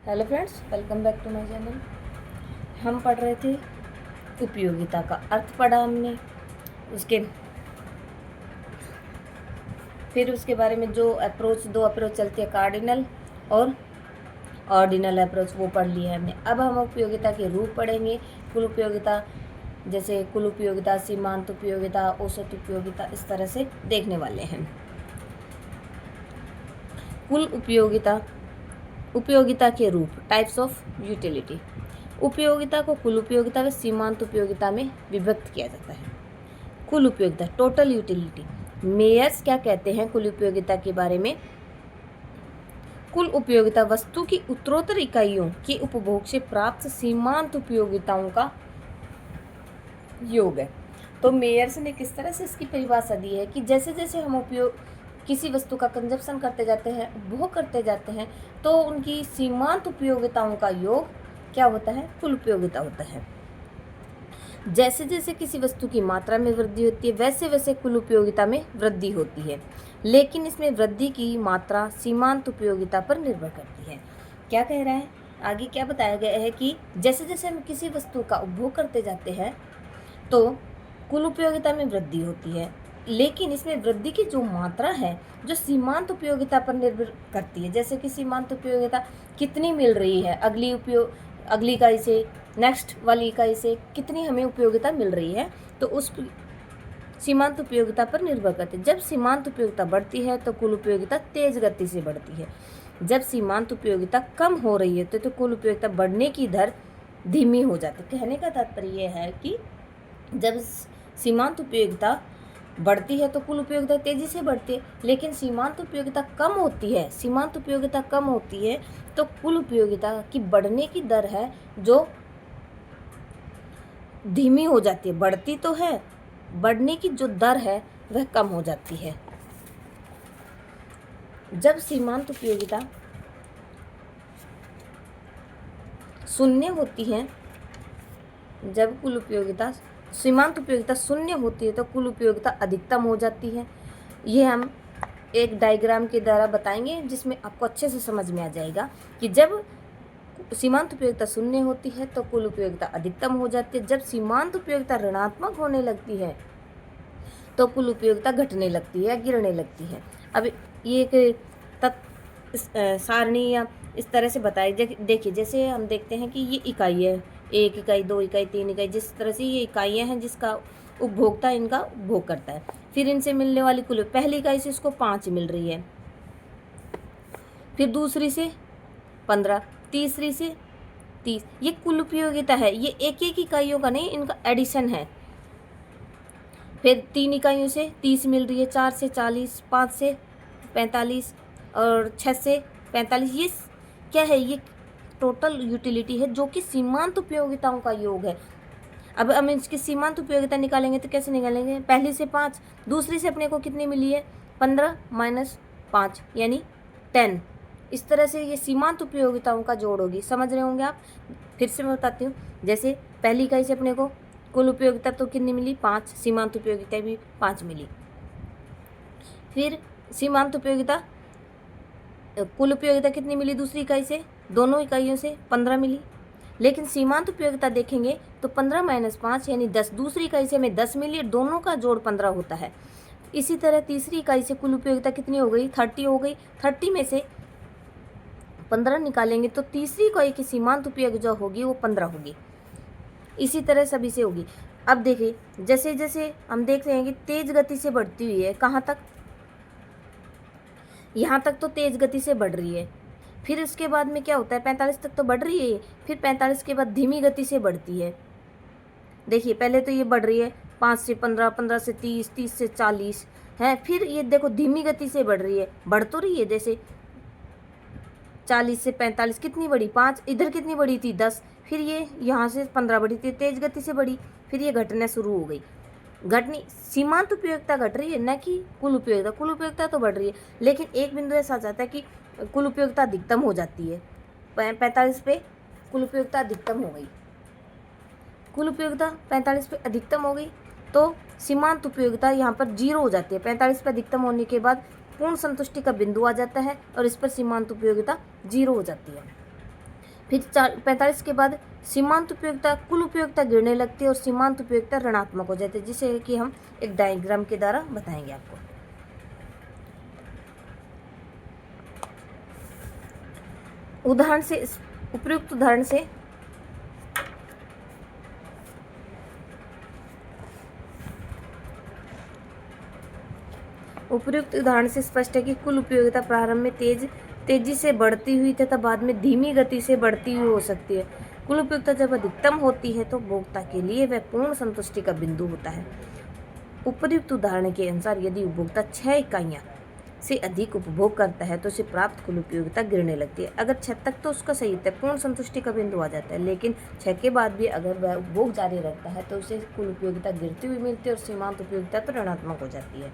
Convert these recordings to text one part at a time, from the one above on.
Hello friends, welcome back to my channel. हम पढ़ रहे थे उपयोगिता का अर्थ पढ़ा हमने, उसके फिर उसके बारे में जो दो अप्रोच चलती है, कार्डिनल और ऑर्डिनल अप्रोच, वो पढ़ लिया है हमने। अब हम उपयोगिता के रूप पढ़ेंगे। कुल उपयोगिता, जैसे कुल उपयोगिता, सीमांत उपयोगिता, औसत उपयोगिता, इस तरह से देखने वाले हैं। कुल उपयोगिता, उपयोगिता के रूप, टाइप्स ऑफ यूटिलिटी। उपयोगिता को कुल उपयोगिता व सीमांत उपयोगिता में विभक्त किया जाता है। कुल उपयोगिता, टोटल यूटिलिटी। मेयर्स क्या कहते हैं कुल उपयोगिता के बारे में? कुल उपयोगिता वस्तु की उत्तरोत्तर इकाइयों के उपभोग से प्राप्त सीमांत उपयोगिताओं का योग है। तो मेयर्स ने किस तरह से इसकी परिभाषा दी है कि जैसे जैसे हम किसी वस्तु का कंजप्शन करते जाते हैं, उपभोग करते जाते हैं, तो उनकी सीमांत उपयोगिताओं का योग क्या होता है? कुल उपयोगिता होता है। जैसे जैसे किसी वस्तु की मात्रा में वृद्धि होती है, वैसे वैसे कुल उपयोगिता में वृद्धि होती है, लेकिन इसमें वृद्धि की मात्रा सीमांत उपयोगिता पर निर्भर करती है। क्या कह रहा है आगे? क्या बताया गया है कि जैसे जैसे हम किसी वस्तु का उपभोग करते जाते हैं तो कुल उपयोगिता में वृद्धि होती है, लेकिन इसमें वृद्धि की जो मात्रा है जो सीमांत उपयोगिता पर निर्भर करती है। जैसे कि सीमांत उपयोगिता कितनी मिल रही है, अगली इकाई से, नेक्स्ट वाली इकाई से कितनी हमें उपयोगिता मिल रही है, तो उस सीमांत उपयोगिता पर निर्भर करती है। जब सीमांत उपयोगिता बढ़ती है तो कुल उपयोगिता तेज गति से बढ़ती है। जब सीमांत उपयोगिता कम हो रही है तो कुल उपयोगिता बढ़ने की दर धीमी हो जाती है। कहने का तात्पर्य यह है कि जब सीमांत उपयोगिता बढ़ती है तो कुल उपयोगिता तेजी से बढ़ती है, लेकिन सीमांत उपयोगिता कम होती है तो कुल उपयोगिता की बढ़ने की दर है जो धीमी हो जाती है। बढ़ती तो है, बढ़ने की जो दर है वह कम हो जाती है। जब सीमांत उपयोगिता शून्य होती है, जब कुल उपयोगिता सीमांत उपयोगिता शून्य होती है तो कुल उपयोगिता अधिकतम हो जाती है। ये हम एक डायग्राम के द्वारा बताएंगे जिसमें आपको अच्छे से समझ में आ जाएगा कि जब सीमांत उपयोगिता शून्य होती है तो कुल उपयोगिता अधिकतम हो जाती है। जब सीमांत उपयोगिता ऋणात्मक होने लगती है तो कुल उपयोगिता घटने लगती है, गिरने लगती है। अब ये एक सारणी या इस तरह से बताई, देखिए जैसे हम देखते हैं कि ये इकाई है, 1 इकाई, 2 इकाई, 3 इकाई, जिस तरह से ये इकाइयाँ हैं जिसका उपभोक्ता इनका उपभोग करता है। फिर इनसे मिलने वाली कुल, पहली इकाई से इसको 5 मिल रही है, फिर दूसरी से 15, तीसरी से 30। ये कुल उपयोगिता है, ये एक एक इकाइयों का नहीं, इनका एडिशन है। फिर 3 इकाइयों से 30 मिल रही है, 4 से 40, 5 से 45 और 6 से 45। ये क्या है? ये टोटल यूटिलिटी है जो कि सीमांत उपयोगिताओं का योग है। अब हम इसकी सीमांत उपयोगिता निकालेंगे तो कैसे निकालेंगे? पहली से 5, दूसरी से अपने को कितनी मिली है? 15 माइनस 5 यानी 10। इस तरह से ये सीमांत उपयोगिताओं का जोड़ होगी। समझ रहे होंगे आप? फिर से मैं बताती हूँ। जैसे पहली इकाई से अपने को कुल उपयोगिता तो कितनी मिली? 5, सीमांत उपयोगिता भी 5 मिली। फिर सीमांत उपयोगिता, कुल उपयोगिता कितनी मिली दूसरी इकाई से? दोनों इकाइयों से 15 मिली। लेकिन सीमांत उपयोगिता देखेंगे तो 15 माइनस 5 यानी 10, दूसरी इकाई से हमें 10 मिली, दोनों का जोड़ 15 होता है। इसी तरह तीसरी इकाई से कुल उपयोगिता कितनी हो गई? 30 हो गई। 30 में से 15 निकालेंगे तो तीसरी इकाई की सीमांत उपयोगिता होगी वो 15 होगी। इसी तरह सभी से होगी। अब देखिए जैसे जैसे हम देख रहे हैं कि तेज गति से बढ़ती हुई है, कहाँ तक? यहाँ तक तो तेज गति से बढ़ रही है। फिर उसके बाद में क्या होता है? 45 तक तो बढ़ रही है, फिर 45 के बाद धीमी गति से बढ़ती है। देखिए पहले तो ये बढ़ रही है 5 से 15, 15 से 30, 30 से 40 है, फिर ये देखो धीमी गति से बढ़ रही है। बढ़ तो रही है, जैसे 40 से 45 कितनी बढ़ी? 5। इधर कितनी बढ़ी थी? 10। फिर ये यहाँ से 15 बढ़ी थी, तेज गति से बढ़ी, फिर ये घटना शुरू हो गई। घटनी, सीमांत उपयोगिता घट रही है, न कि कुल उपयोगिता। कुल उपयोगिता तो बढ़ रही है, लेकिन एक बिंदु ऐसा आ जाता है कि कुल उपयोगिता अधिकतम हो जाती है। 45 पे कुल उपयोगिता अधिकतम हो गई, कुल उपयोगिता 45 पे अधिकतम हो गई तो सीमांत उपयोगिता यहाँ पर 0 हो जाती है। 45 पे अधिकतम होने के बाद पूर्ण संतुष्टि का बिंदु आ जाता है और इस पर सीमांत उपयोगिता 0 हो जाती है। फिर 45 के बाद सीमांत उपयोगिता कुल उपयोगिता गिरने लगती है और सीमांत उपयोगिता ऋणात्मक हो जाती है, जिसे कि हम एक डायग्राम के द्वारा बताएंगे आपको। उदाहरण से उपयुक्त उदाहरण से स्पष्ट है कि कुल उपयोगिता प्रारंभ में तेजी से बढ़ती हुई तथा बाद में धीमी गति से बढ़ती हुई हो सकती है। कुल उपयोगिता जब अधिकतम होती है तो उपभोक्ता के लिए वह पूर्ण संतुष्टि का बिंदु होता है। उपर्युक्त उदाहरण के अनुसार यदि उपभोक्ता 6 इकाइयाँ से अधिक उपभोग करता है तो उसे प्राप्त कुल उपयोगिता गिरने लगती है। अगर 6 तक तो उसका सही है, पूर्ण संतुष्टि का बिंदु आ जाता है, लेकिन 6 के बाद भी अगर वह उपभोग जारी रखता है तो उसे कुल उपयोगिता गिरती हुई मिलती है और सीमांत उपयोगिता तो ऋणात्मक हो जाती है।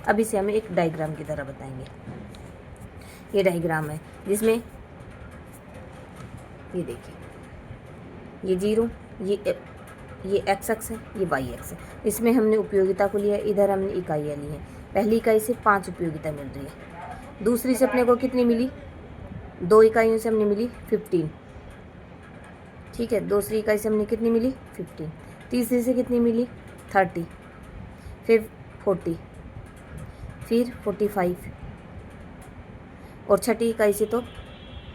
अब इसे हमें एक डायग्राम की तरह बताएंगे। ये डायग्राम है जिसमें ये देखिए, ये 0, ये एक्स अक्ष है, ये वाई अक्ष है। इसमें हमने उपयोगिता को लिया, इधर हमने इकाइयाँ ली हैं। पहली इकाई से 5 उपयोगिता मिल रही है, दूसरी से अपने को कितनी मिली, 2 इकाइयों से हमने मिली 15, ठीक है। दूसरी इकाई से हमने कितनी मिली 15, तीसरी से कितनी मिली 30, फिर 40, फिर 45 और छठी इकाई से तो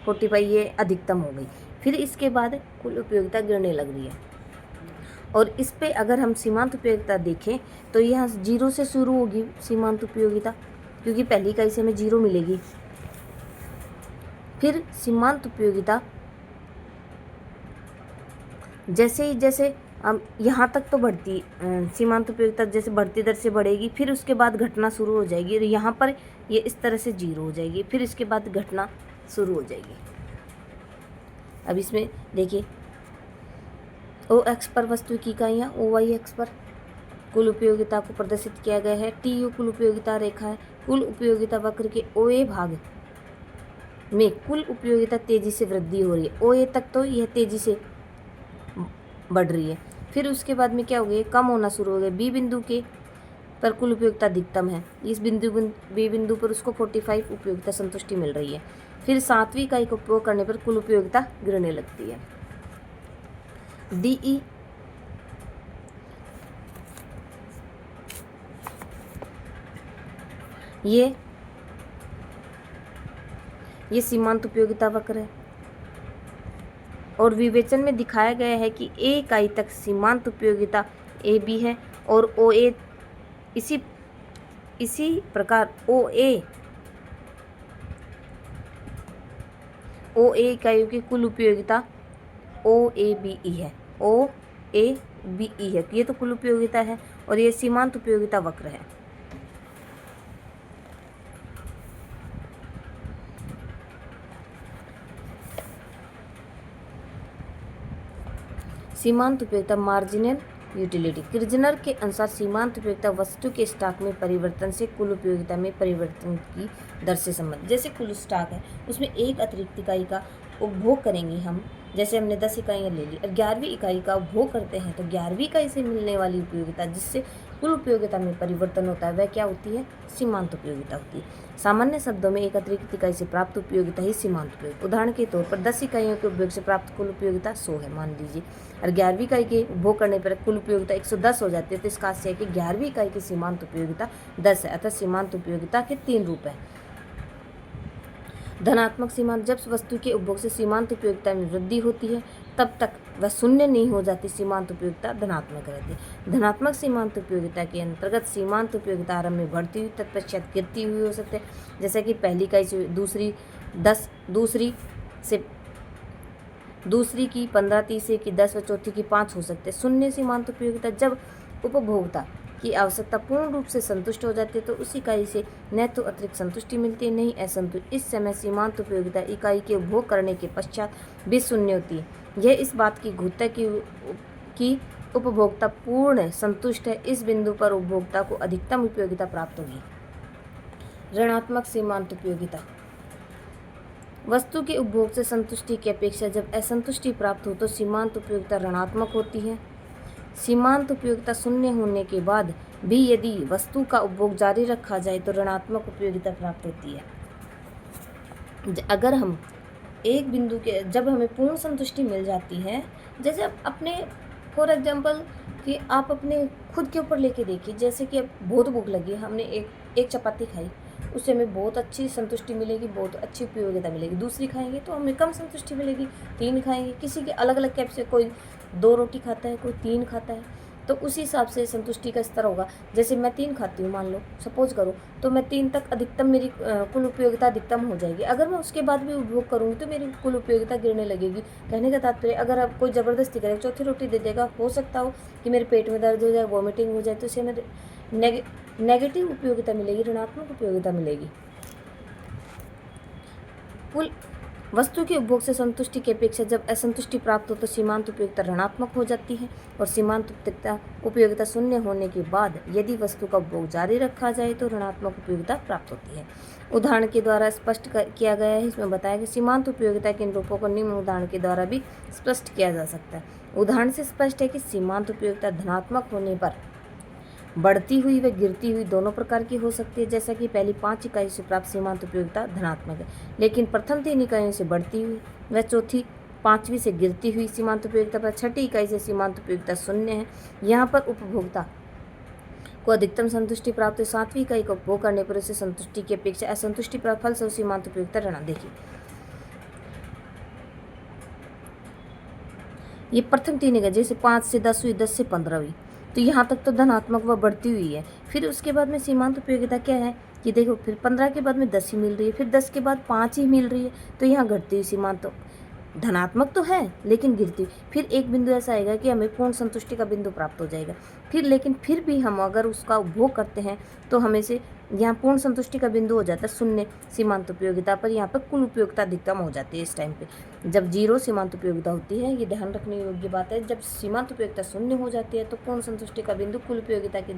45 ये अधिकतम हो गई। फिर इसके बाद कुल उपयोगिता गिरने लग रही है और इस पे अगर हम सीमांत उपयोगिता देखें तो यहाँ 0 से शुरू होगी सीमांत उपयोगिता, क्योंकि पहली इकाई से हमें 0 मिलेगी। फिर सीमांत उपयोगिता जैसे हम यहाँ तक तो बढ़ती, सीमांत उपयोगिता जैसे बढ़ती दर से बढ़ेगी, फिर उसके बाद घटना शुरू हो जाएगी और यहाँ पर ये इस तरह से 0 हो जाएगी, फिर इसके बाद घटना शुरू हो जाएगी। अब इसमें देखिए, ओ एक्स पर वस्तु की इकाइयाँ, ओ वाई एक्स पर कुल उपयोगिता को प्रदर्शित किया गया है। टी यू कुल उपयोगिता रेखा है। कुल उपयोगिता वक्र के ओ ए भाग में कुल उपयोगिता तेजी से वृद्धि हो रही है। ओ ए तक तो यह तेजी से बढ़ रही है, फिर उसके बाद में क्या हो गया, कम होना शुरू हो गया। बी बिंदु के पर कुल उपयोगिता अधिकतम है, इस बी बिंदु पर उसको 45 उपयोगिता संतुष्टि मिल रही है। फिर 7वीं इकाई का उपयोग करने पर कुल उपयोगिता गिरने लगती है। DE ये सीमांत उपयोगिता वक्र है और विवेचन में दिखाया गया है कि A इकाई तक सीमांत उपयोगिता AB है और OA इसी प्रकार OA इकाइयों की कुल उपयोगिता OABE है, OABE है। ये तो कुल उपयोगिता है और ये सीमांत उपयोगिता वक्र है। सीमांत उपयोगिता मार्जिनल यूटिलिटी। किर्चनर के अनुसार सीमांत उपयोगिता वस्तु के स्टॉक में परिवर्तन से कुल उपयोगिता में परिवर्तन की दर से संबंधित। जैसे कुल स्टॉक है उसमें एक अतिरिक्त इकाई का उपभोग करेंगे हम, जैसे हमने 10 इकाइयाँ ले ली और 11वीं इकाई का उपभोग करते हैं तो 11वीं इकाई से मिलने वाली उपयोगिता जिससे कुल उपयोगिता में परिवर्तन होता है वह क्या होती है, सीमांत उपयोगिता होती है। सामान्य शब्दों में एक अतिरिक्त इकाई से प्राप्त उपयोगिता ही सीमांत उपयोग। उदाहरण के तौर पर 10 इकाइयों के उपयोग से प्राप्त कुल उपयोगिता 100 है मान लीजिए, और 11वीं इकाई के उपभोग करने पर कुल उपयोगिता 110 हो जाती है। तो इसका अर्थ है कि 11वीं इकाई की सीमांत उपयोगिता 10 है। अतः सीमांत उपयोगिता के 3 रूप हैं। धनात्मक सीमांत, जब वस्तु के उपभोग से सीमांत उपयोगिता में वृद्धि होती है तब तक वह शून्य नहीं हो जाती, सीमांत उपयोगिता धनात्मक रहती है। धनात्मक सीमांत उपयोगिता के अंतर्गत सीमांत उपयोगिता आरंभ में बढ़ती हुई तत्पश्चात गिरती हुई हो सकती है, जैसे कि पहली इकाई से दूसरी 10, दूसरी की 15, तीसरी की 10 व चौथी की 5 हो सकते हैं। शून्य सीमांत उपयोगिता, जब उपभोक्ता की आवश्यकता पूर्ण रूप से संतुष्ट हो जाती है तो उस इकाई से न तो अतिरिक्त संतुष्टि मिलती है, नहीं असंतुष्ट। इस समय सीमांत उपयोगिता इकाई के उपभोग करने के पश्चात भी शून्य होती है। यह इस बात की घोषणा कि उपभोक्ता पूर्ण संतुष्ट है। इस बिंदु पर उपभोक्ता को अधिकतम उपयोगिता प्राप्त होगी। ऋणात्मक सीमांत उपयोगिता, वस्तु के उपभोग से संतुष्टि की अपेक्षा जब असंतुष्टि प्राप्त हो तो सीमांत उपयोगिता ऋणात्मक होती है। सीमांत उपयोगिता शून्य होने के बाद भी यदि वस्तु का उपभोग जारी रखा जाए तो ऋणात्मक उपयोगिता प्राप्त होती है। अगर हम एक बिंदु के जब हमें पूर्ण संतुष्टि मिल जाती है, जैसे आप अपने फॉर एग्जांपल कि आप अपने खुद के ऊपर लेके देखिए, जैसे कि अब बहुत भूख लगी है, हमने एक चपाती खाई, उससे हमें बहुत अच्छी संतुष्टि मिलेगी, बहुत अच्छी उपयोगिता मिलेगी। दूसरी खाएंगे तो हमें कम संतुष्टि मिलेगी। 3 खाएंगे, किसी के अलग अलग कैप से, कोई 2 रोटी खाता है, कोई 3 खाता है, तो उसी हिसाब से संतुष्टि का स्तर होगा। जैसे मैं 3 खाती हूँ, मान लो सपोज करो, तो मैं 3 तक अधिकतम मेरी कुल उपयोगिता अधिकतम हो जाएगी। अगर मैं उसके बाद भी उपभोग करूँगी तो मेरी कुल उपयोगिता गिरने लगेगी। कहने का तात्पर्य, अगर आप कोई ज़बरदस्ती करे, चौथी रोटी दे देगा, हो सकता हो कि मेरे पेट में दर्द हो जाए, वॉमिटिंग हो जाए, तो इससे मेरे नेगेटिव उपयोगिता मिलेगी, ऋणात्मक उपयोगिता मिलेगी। कुल वस्तु के उपभोग से संतुष्टि की अपेक्षा जब असंतुष्टि प्राप्त हो तो सीमांत उपयोगिता ऋणात्मक हो जाती है, और सीमांत उपयोगिता शून्य होने के बाद यदि वस्तु का उपभोग जारी रखा जाए तो ऋणात्मक उपयोगिता प्राप्त होती है। उदाहरण के द्वारा स्पष्ट किया गया है। इसमें बताया कि सीमांत उपयोगिता के इन रूपों को निम्न उदाहरण के द्वारा भी स्पष्ट किया जा सकता है। उदाहरण से स्पष्ट है कि सीमांत उपयोगिता धनात्मक होने पर बढ़ती हुई व गिरती हुई दोनों प्रकार की हो सकती है। जैसा कि पहली 5 इकाई से प्राप्त सीमांत उपयोगिता धनात्मक है, लेकिन प्रथम 3 इकाइयों से बढ़ती हुई व चौथी 5वीं से गिरती हुई सीमांत उपयोगिता पर 6ठी इकाई से सीमांत उपयोगिता शून्य है। यहाँ पर उपभोक्ता को अधिकतम संतुष्टि प्राप्त है। 7वीं इकाई का उपभोग करने पर उसे संतुष्टि की अपेक्षा असंतुष्टि प्राप्त, फलस्वरूप सीमांत उपयोगिता ऋण। देखिए, ये प्रथम 3 इकाई, जैसे 5 से 10 हुई, 10 से 15 हुई, तो यहाँ तक तो धनात्मक व बढ़ती हुई है। फिर उसके बाद में सीमांत उपयोगिता क्या है कि देखो, फिर 15 के बाद में 10 ही मिल रही है, फिर 10 के बाद 5 ही मिल रही है, तो यहाँ घटती हुई सीमांत धनात्मक तो है लेकिन गिरती। फिर एक बिंदु ऐसा आएगा कि हमें पूर्ण संतुष्टि का बिंदु प्राप्त हो जाएगा। लेकिन फिर भी हम अगर उसका उपभोग करते हैं तो हमें से यहाँ पूर्ण संतुष्टि का बिंदु हो जाता है शून्य सीमांत उपयोगिता पर। यहाँ पर कुल उपयोगिता अधिकतम हो जाती है इस टाइम पे, जब 0 सीमांत उपयोगिता होती है। ये ध्यान रखने योग्य बात है। जब सीमांत उपयोगिता शून्य हो जाती है तो पूर्ण संतुष्टि का बिंदु कुल उपयोगिता के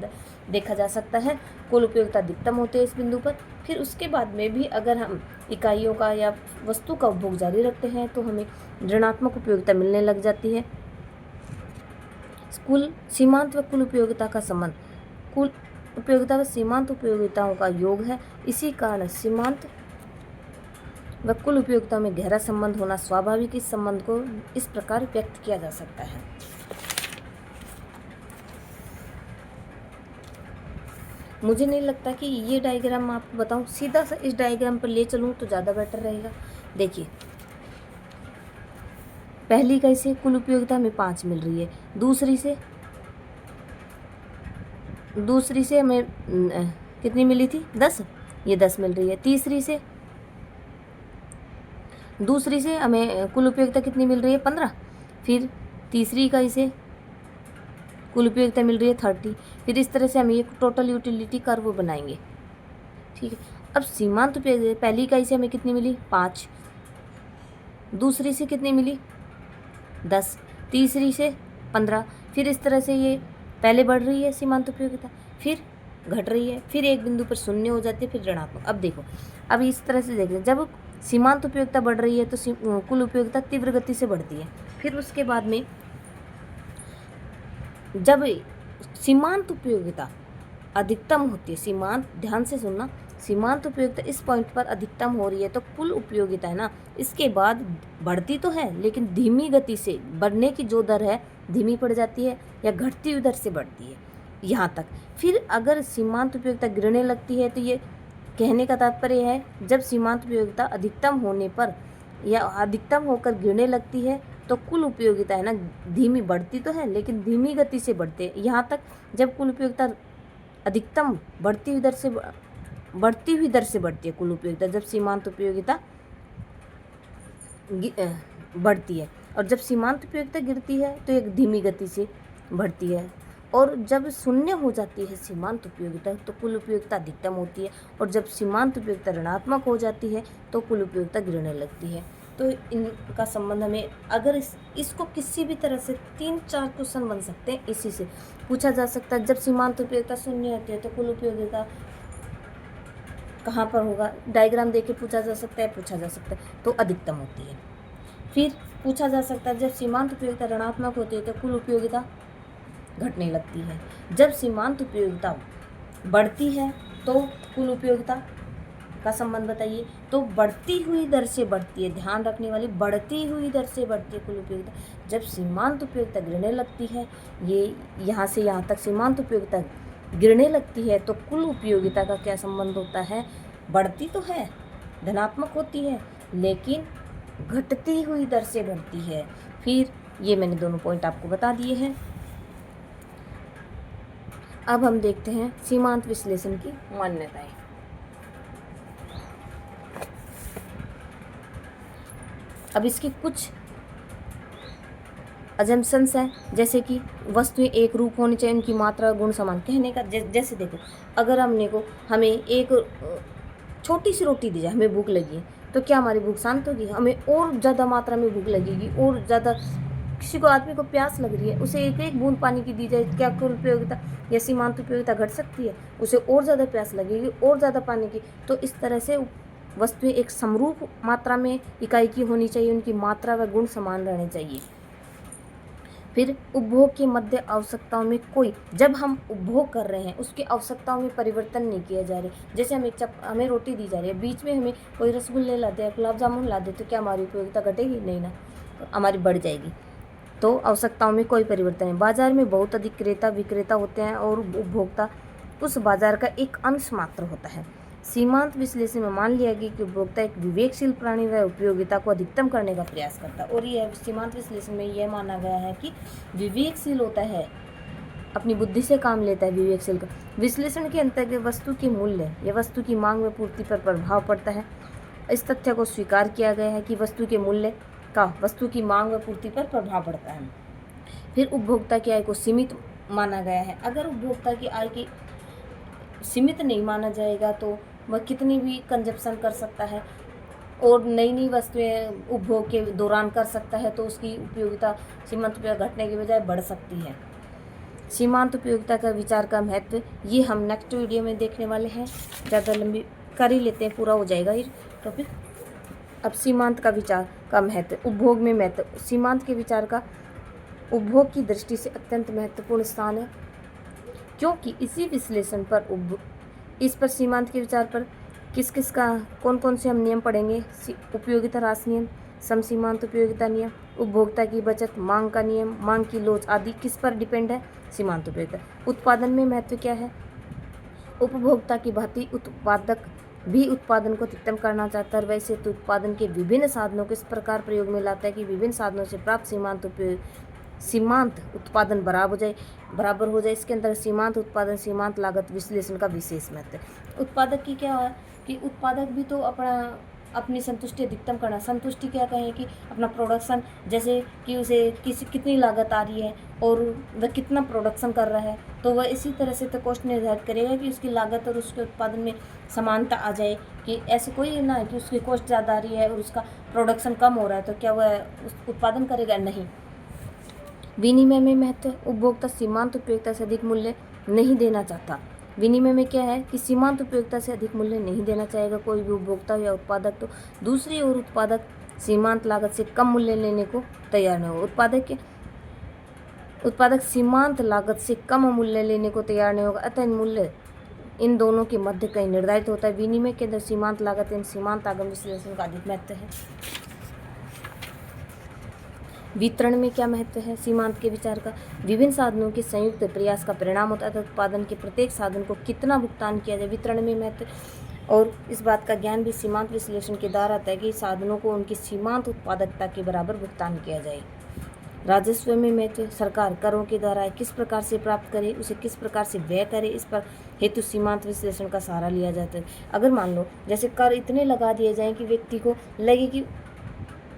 देखा जा सकता है। कुल उपयोगिता अधिकतम होती है इस बिंदु पर। फिर उसके बाद में भी अगर हम इकाइयों का या वस्तु का उपभोग जारी रखते हैं तो हमें ऋणात्मक उपयोगिता मिलने लग जाती है। कुल सीमांत व कुल उपयोगिता का संबंध कुल उपयोगिता व सीमांत उपयोगिताओं का योग है। इसी कारण सीमांत व कुल उपयोगिता में गहरा संबंध होना स्वाभाविक। इस संबंध को इस प्रकार व्यक्त किया जा सकता है। मुझे नहीं लगता कि ये डायग्राम मैं आपको बताऊं, सीधा सा इस डायग्राम पर ले चलूं तो ज़्यादा बेटर रहेगा। देखिए, पहली इकाई से कुल उपयोगिता हमें 5 मिल रही है, दूसरी से हमें कितनी मिली थी, 10, ये 10 मिल रही है। दूसरी से हमें कुल उपयोगिता कितनी मिल रही है, 15। फिर तीसरी इकाई से कुल उपयोगिता मिल रही है 30। फिर इस तरह से हम ये टोटल यूटिलिटी कर्व बनाएंगे। ठीक है, अब सीमांत उपयोगिता पहली इकाई से हमें कितनी मिली, 5, दूसरी से कितनी मिली, 10, तीसरी से 15। फिर इस तरह से ये पहले बढ़ रही है सीमांत उपयोगिता, फिर घट रही है, फिर एक बिंदु पर शून्य हो जाती है, फिर ऋणात्मक। अब देखो, अब इस तरह से देख लें, जब सीमांत उपयोगिता बढ़ रही है तो कुल उपयोगिता तीव्र गति से बढ़ती है। फिर उसके बाद में जब सीमांत उपयोगिता अधिकतम होती है, सीमांत, ध्यान से सुनना, सीमांत उपयोगिता इस पॉइंट पर अधिकतम हो रही है तो कुल उपयोगिता है ना, इसके बाद बढ़ती तो है लेकिन धीमी गति से, बढ़ने की जो दर है धीमी पड़ जाती है या घटती हुई दर से बढ़ती है यहाँ तक। फिर अगर सीमांत उपयोगिता गिरने लगती है तो ये कहने का तात्पर्य है जब सीमांत उपयोगिता अधिकतम होने पर या अधिकतम होकर गिरने लगती है तो कुल उपयोगिता है ना धीमी, बढ़ती तो है लेकिन धीमी गति से बढ़ते हैं यहाँ तक। जब कुल उपयोगिता अधिकतम बढ़ती हुई दर से बढ़ती है कुल उपयोगिता, जब सीमांत उपयोगिता बढ़ती है, और जब सीमांत उपयोगिता गिरती है तो एक धीमी गति से बढ़ती है। और जब शून्य हो जाती है सीमांत उपयोगिता तो कुल उपयोगिता अधिकतम होती है, और जब सीमांत उपयोगिता ऋणात्मक हो जाती है तो कुल उपयोगिता गिरने लगती है। तो इनका संबंध हमें, अगर इसको किसी भी तरह से 3-4 क्वेश्चन बन सकते हैं, इसी से पूछा जा सकता है। जब सीमांत उपयोगिता शून्य होती है तो कुल उपयोगिता कहाँ पर होगा, डायग्राम देके पूछा जा सकता है, तो अधिकतम होती है। फिर पूछा जा सकता है जब सीमांत उपयोगिता ऋणात्मक होती है तो कुल उपयोगिता घटने लगती है। जब सीमांत उपयोगिता बढ़ती है तो कुल उपयोगिता का संबंध बताइए। तो बढ़ती हुई दर से बढ़ती है, ध्यान रखने वाली, बढ़ती हुई दर से बढ़ती है कुल उपयोगिता। जब सीमांत उपयोगिता गिरने लगती है, ये यहाँ से यहाँ तक सीमांत उपयोगिता गिरने लगती है, तो कुल उपयोगिता का क्या संबंध होता है? बढ़ती तो है, धनात्मक होती है, लेकिन घटती हुई दर से बढ़ती है। फिर ये मैंने दोनों पॉइंट आपको बता दिए हैं। अब हम देखते हैं सीमांत विश्लेषण की मान्यताएं। अब इसकी कुछ अजम्पशंस हैं, जैसे कि वस्तुएं एक रूप होनी चाहिए, उनकी मात्रा गुण समान। कहने का जैसे देखो, अगर हमें एक छोटी सी रोटी दी जाए, हमें भूख लगी है, तो क्या हमारी भूख शांत होगी? हमें और ज़्यादा मात्रा में भूख लगेगी, और ज़्यादा। किसी को आदमी को प्यास लग रही है, उसे एक एक बूंद पानी की दी जाए, क्या कुल उपयोगिता या सीमांत उपयोगिता घट सकती है? उसे और ज़्यादा प्यास लगेगी, और ज़्यादा पानी की। तो इस तरह से वस्तुएं एक समरूप मात्रा में इकाई की होनी चाहिए, उनकी मात्रा व गुण समान रहने चाहिए। फिर उपभोग के मध्य आवश्यकताओं में जब हम उपभोग कर रहे हैं, उसकी आवश्यकताओं में परिवर्तन नहीं किया जा रहा। जैसे हमें रोटी दी जा रही है, बीच में हमें कोई रसगुल्ले ला दे, गुलाब जामुन ला दे, तो क्या हमारी उपयोगिता घटेगी? नहीं ना, हमारी बढ़ जाएगी। तो आवश्यकताओं में कोई परिवर्तन नहीं। बाजार में बहुत अधिक क्रेता विक्रेता होते हैं, और उपभोक्ता उस बाजार का एक अंश मात्र होता है। सीमांत विश्लेषण में मान लिया गया कि उपभोक्ता एक विवेकशील प्राणी व उपयोगिता को अधिकतम करने का प्रयास करता है। और यह सीमांत विश्लेषण में यह माना गया है कि विवेकशील होता है, अपनी बुद्धि से काम लेता है विवेकशील का। विश्लेषण के अंतर्गत वस्तु के मूल्य या वस्तु की मांग व पूर्ति पर प्रभाव पड़ता है। इस तथ्य को स्वीकार किया गया है कि वस्तु के मूल्य का वस्तु की मांग व पूर्ति पर प्रभाव पड़ता है। फिर उपभोक्ता की आय को सीमित माना गया है। अगर उपभोक्ता की आय की सीमित नहीं माना जाएगा, तो वह कितनी भी कंजप्शन कर सकता है, और नई नई वस्तुएं उपभोग के दौरान कर सकता है, तो उसकी उपयोगिता सीमांत उपयोगिता घटने के बजाय बढ़ सकती है। सीमांत उपयोगिता का विचार का महत्व, ये हम नेक्स्ट वीडियो में देखने वाले हैं। ज़्यादा लंबी कर ही लेते हैं, पूरा हो जाएगा ये टॉपिक। अब सीमांत का विचार का महत्व, उपभोग में महत्व। सीमांत के विचार का उपभोग की दृष्टि से अत्यंत महत्वपूर्ण स्थान है, क्योंकि इसी विश्लेषण पर इस पर सीमांत के विचार पर किस का कौन कौन से हम नियम पढ़ेंगे? उपयोगिता ह्रास नियम, समसीमांत उपयोगिता नियम, उपभोक्ता की बचत, मांग का नियम, मांग की लोच आदि किस पर डिपेंड है? सीमांत उपयोगिता। उत्पादन में महत्व क्या है? उपभोक्ता की भांति उत्पादक भी उत्पादन को अधिकतम करना चाहता है। वैसे तो उत्पादन के विभिन्न साधनों को इस प्रकार प्रयोग में लाता है कि विभिन्न साधनों से प्राप्त सीमांत उत्पादन बराबर हो जाए। इसके अंदर सीमांत उत्पादन, सीमांत लागत विश्लेषण का विशेष महत्व है। उत्पादक की क्या है कि उत्पादक भी तो अपनी संतुष्टि अधिकतम करना। संतुष्टि क्या कहें कि अपना प्रोडक्शन, जैसे कि उसे कितनी लागत आ रही है और वह कितना प्रोडक्शन कर रहा है, तो वह इसी तरह से तो कॉस्ट निर्धारित करेगा कि उसकी लागत और उसके उत्पादन में समानता आ जाए। कि ऐसे कोई ना है कि उसकी कॉस्ट ज़्यादा आ रही है और उसका प्रोडक्शन कम हो रहा है, तो क्या वह उत्पादन करेगा? नहीं। विनिमय में महत्व, उपभोक्ता सीमांत उपयोगिता से अधिक मूल्य नहीं देना चाहता। विनिमय में क्या है कि सीमांत उपयोगिता से अधिक मूल्य नहीं देना चाहेगा कोई भी उपभोक्ता या उत्पादक। तो दूसरी ओर उत्पादक सीमांत लागत से कम मूल्य लेने को तैयार नहीं होगा। उत्पादक सीमांत लागत से कम मूल्य लेने को तैयार नहीं होगा, अतः मूल्य इन दोनों के मध्य कहीं निर्धारित होता है। विनिमय के अंदर सीमांत लागत एवं सीमांत आगम विश्लेषण का अधिक महत्व है। वितरण में क्या महत्व है सीमांत के विचार का? विभिन्न साधनों के संयुक्त प्रयास का परिणाम होता है। उत्पादन के प्रत्येक साधन को कितना भुगतान किया जाए, वितरण में महत्व। और इस बात का ज्ञान भी सीमांत विश्लेषण के द्वारा आता है कि साधनों को उनकी सीमांत उत्पादकता के बराबर भुगतान किया जाए। राजस्व में महत्व, सरकार करों के द्वारा किस प्रकार से प्राप्त करे, उसे किस प्रकार से व्यय करे, इस पर हेतु सीमांत विश्लेषण का सहारा लिया जाता है। अगर मान लो जैसे कर इतने लगा दिए जाएं कि व्यक्ति को लगे कि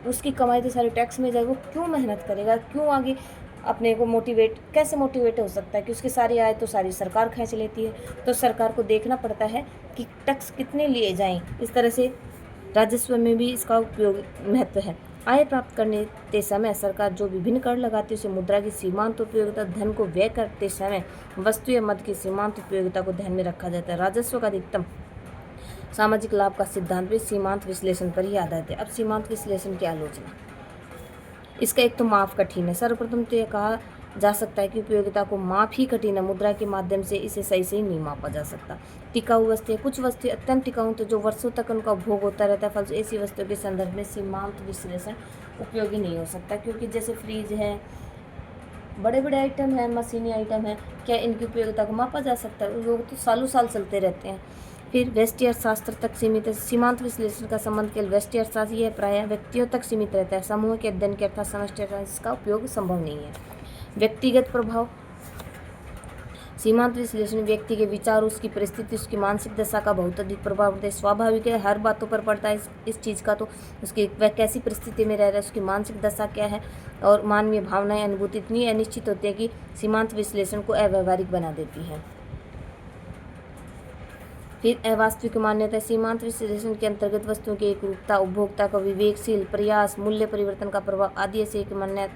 उसकी कमाई तो सारी टैक्स में जाएगी, वो क्यों मेहनत करेगा, क्यों आगे अपने को कैसे मोटिवेट हो सकता है कि उसकी सारी आय तो सारी सरकार खींच लेती है। तो सरकार को देखना पड़ता है कि टैक्स कितने लिए जाएं। इस तरह से राजस्व में भी इसका उपयोग महत्व है। आय प्राप्त करने के समय सरकार जो विभिन्न कर लगाती है उसे मुद्रा की सीमांत उपयोगिता, धन को व्यय करते समय वस्तु या मद की सीमांत उपयोगिता को ध्यान में रखा जाता है। राजस्व का अधिकतम सामाजिक लाभ का सिद्धांत भी सीमांत विश्लेषण पर ही आधारित है। अब सीमांत विश्लेषण की आलोचना, इसका एक तो माफ कठिन है। सर्वप्रथम तो यह कहा जा सकता है कि उपयोगिता को माप ही कठिन है, मुद्रा के माध्यम से इसे सही से नहीं मापा जा सकता। टिकाऊ वस्तुएं, कुछ वस्तुएं अत्यंत टिकाऊ तो जो वर्षों तक उनका उपभोग होता रहता है, फल ऐसी वस्तुओं के संदर्भ में सीमांत विश्लेषण उपयोगी नहीं हो सकता, क्योंकि जैसे फ्रिज है, बड़े बड़े आइटम हैं, मशीनी आइटम है, क्या इनकी उपयोगिता को मापा जा सकता है? वो तो सालों साल चलते रहते हैं। फिर व्यष्टि अर्थशास्त्र तक सीमित है। सीमांत विश्लेषण का संबंध केवल व्यष्टि अर्थशास्त्र, यह प्रायः व्यक्तियों तक सीमित रहता है। समूह के अध्ययन के अर्थात समष्टि इसका उपयोग संभव नहीं है। व्यक्तिगत प्रभाव, सीमांत विश्लेषण व्यक्ति के विचार, उसकी परिस्थिति, उसकी मानसिक दशा का बहुत अधिक प्रभाव पड़ता है। स्वाभाविक है, हर बातों पर पड़ता है इस चीज़ का, तो उसकी वह कैसी परिस्थिति में रह रहा है, उसकी मानसिक दशा क्या है और मानवीय भावनाएं, अनुभूति इतनी अनिश्चित होती है कि सीमांत विश्लेषण को अव्यवहारिक बना देती है। फिर अवास्तविक मान्यता, सीमांत विश्लेषण के अंतर्गत वस्तुओं की एकरूपता, उपभोक्ता का विवेकशील प्रयास, मूल्य परिवर्तन का प्रभाव आदि ऐसी एक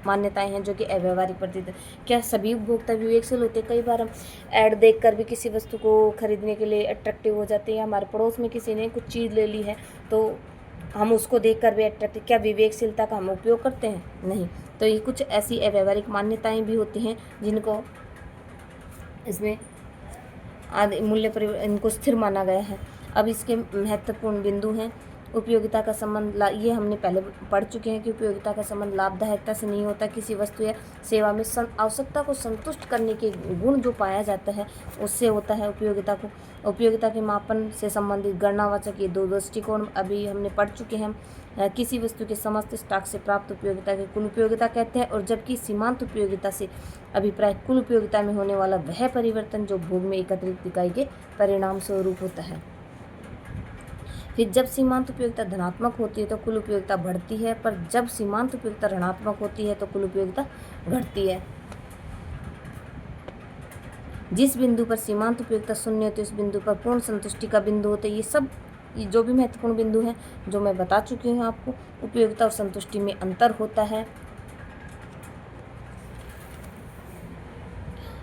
मान्यताएं हैं जो कि अव्यवहारिक प्रतीत है। क्या सभी उपभोक्ता विवेकशील होते हैं? कई बार हम ऐड देखकर भी किसी वस्तु को खरीदने के लिए अट्रैक्टिव हो जाते हैं, या हमारे पड़ोस में किसी ने कुछ चीज़ ले ली है तो हम उसको देखकर भी अट्रैक्टिव, क्या विवेकशीलता का हम उपयोग करते हैं? नहीं। तो ये कुछ ऐसी अव्यवहारिक मान्यताएं भी होती हैं जिनको इसमें आदि मूल्य परिवर्तन, इनको स्थिर माना गया है। अब इसके महत्वपूर्ण बिंदु हैं। उपयोगिता का संबंध, ये हमने पहले पढ़ चुके हैं कि उपयोगिता का संबंध लाभदायकता से नहीं होता। किसी वस्तु या सेवा में आवश्यकता को संतुष्ट करने के गुण जो पाया जाता है उससे होता है उपयोगिता को। उपयोगिता के मापन से संबंधित गणनावाचक ये दो दृष्टिकोण अभी हमने पढ़ चुके हैं। किसी वस्तु के समस्त स्टॉक से प्राप्त उपयोगिता के कुल उपयोगिता कहते हैं, और जबकि सीमांत उपयोगिता से अभिप्राय कुल उपयोगिता में होने वाला वह परिवर्तन जो भोग में एकत्रित इकाई के परिणाम स्वरूप होता है। फिर जब सीमांत उपयोगिता धनात्मक होती है तो कुल उपयोगिता बढ़ती है, पर जब सीमांत उपयोगिता ऋणात्मक होती है तो कुल उपयोगिता घटती है। जिस बिंदु पर सीमांत उपयोगिता शून्य होती है उस बिंदु पर पूर्ण संतुष्टि का बिंदु होता है। ये सब जो भी महत्वपूर्ण बिंदु हैं जो मैं बता चुकी हूँ आपको। उपयोगिता और संतुष्टि में अंतर होता है।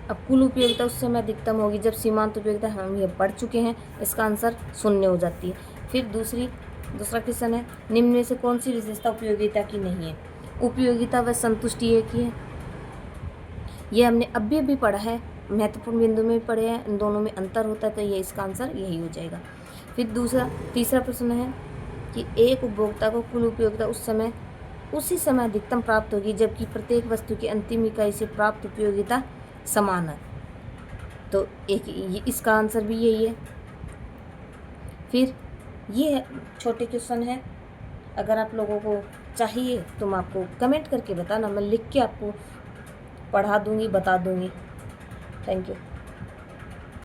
अब कुल उपयोगिता उस समय अधिकतम होगी जब सीमांत उपयोगिता, हम ये पढ़ चुके हैं, इसका आंसर शून्य हो जाती है। फिर दूसरा क्वेश्चन है, निम्न में से कौन सी विशेषता उपयोगिता की नहीं है? उपयोगिता व संतुष्टि एक ही है, ये हमने अभी पढ़ा है, महत्वपूर्ण बिंदु में पढ़े हैं, इन दोनों में अंतर होता है, तो ये इसका आंसर यही हो जाएगा। फिर तीसरा प्रश्न है कि एक उपभोक्ता को कुल उपयोगिता उसी समय अधिकतम प्राप्त होगी जबकि प्रत्येक वस्तु की अंतिम इकाई से प्राप्त उपयोगिता समान है, तो इसका आंसर भी यही है। फिर ये छोटे क्वेश्चन है, अगर आप लोगों को चाहिए तो मैं आपको कमेंट करके बताना, मैं लिख के आपको पढ़ा दूँगी, बता दूँगी। Thank you.